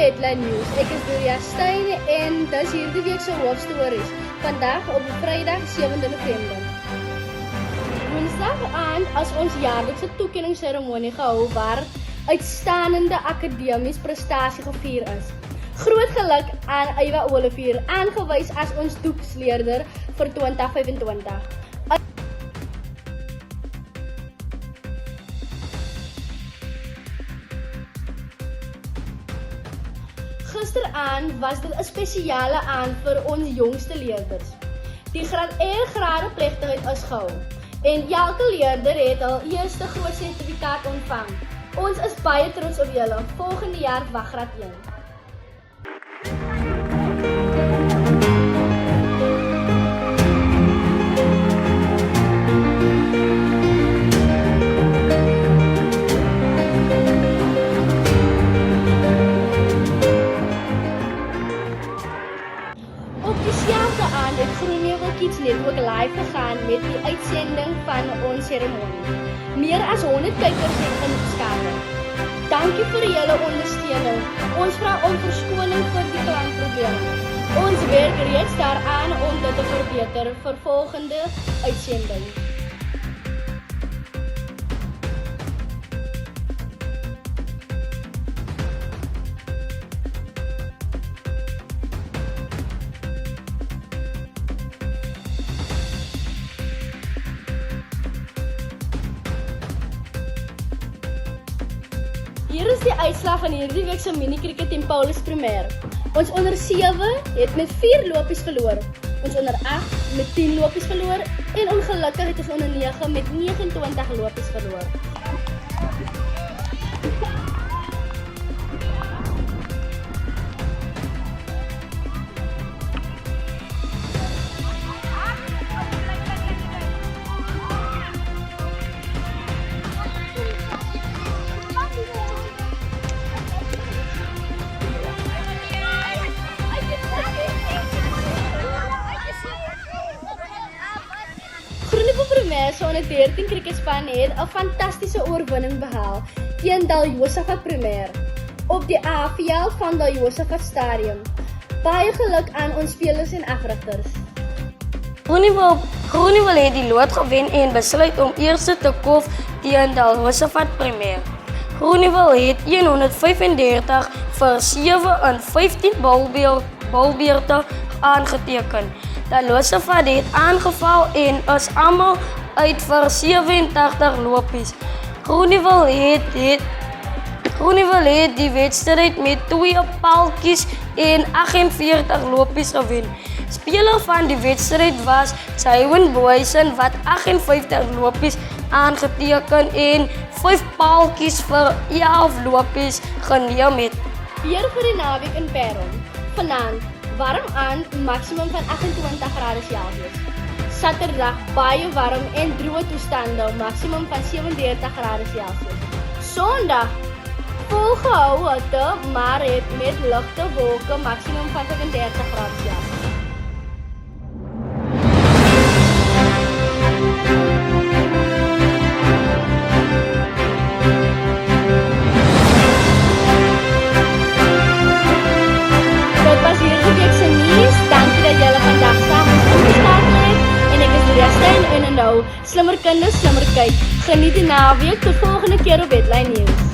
Headline News. Ek is Doria Steyn en dis hierdie week se hoofstories. Vandag op Vrydag 7 November. Woensdag aand as ons jaarlikse toekenningsseremonie gehou waar uitstaande akademies prestasie gevier is. Groot geluk aan Eywa Olivier, aangewys as ons doeksleerder vir 2025. Gisteraand was dit 'n spesiale aand vir ons jongste leerders. Die graad 1 gradeplegtigheid is gehou en elke leerder het al eerste groot sertifikaat ontvang. Ons is baie trots op julle. Volgende jaar wag graad 1. Diezelfde aand het Groenewil Kids Network live gegaan met die uitsending van ons seremonie. Meer as 100 kykers het ingeskakel. Dankie vir julle ondersteuning. Ons vra om verskoning vir die klankprobleme. Ons werk reeds daaraan om dit te verbeter vir volgende uitsending. Hier is die uitslag van hierdie week se mini-cricket teen Paulus Premier. Ons onder 7 het met 4 lopies verloor. Ons onder 8 met 10 lopies verloor en ongelukkig het ons onder 9 met 29 lopies verloor. Groenewil Premier se onder 13 cricketspan het 'n fantastiese oorwinning behaal teen Daljosafat Premier op die A-veld van Daljosafat Stadium. Baie geluk aan ons spelers en afrigters. Groenewil het die lood gewen en besluit om eers te kof teen Daljosafat Premier. Groenewil het 135 vir 7 in 15 balbeurte aangeteken. Daljosafat het aangeval en is almal uit vir 87 lopies. Groenewil het die wedstryd met 2 paaltjies en 48 lopies gewen. Speler van die wedstryd was Jywin Boysen wat 58 lopies aangeteken en 5 paaltjies vir 11 lopies geneem het. Weer vir die naweek in Perron. Vanaand warm aan, maksimum van 28 grade Celsius. Saterdag baie warm en droë toestande, maksimum van 37 grade Celsius. Sondag volgehou hitte, maar met ligte wolke, maksimum van 35 grade Celsius. Dankie dat julle vandag saam ingeskakel het en ek is Doria Steyn en nou slimmer kinders, slimmer kyk. Geniet die naweek, tot volgende keer op Headline News.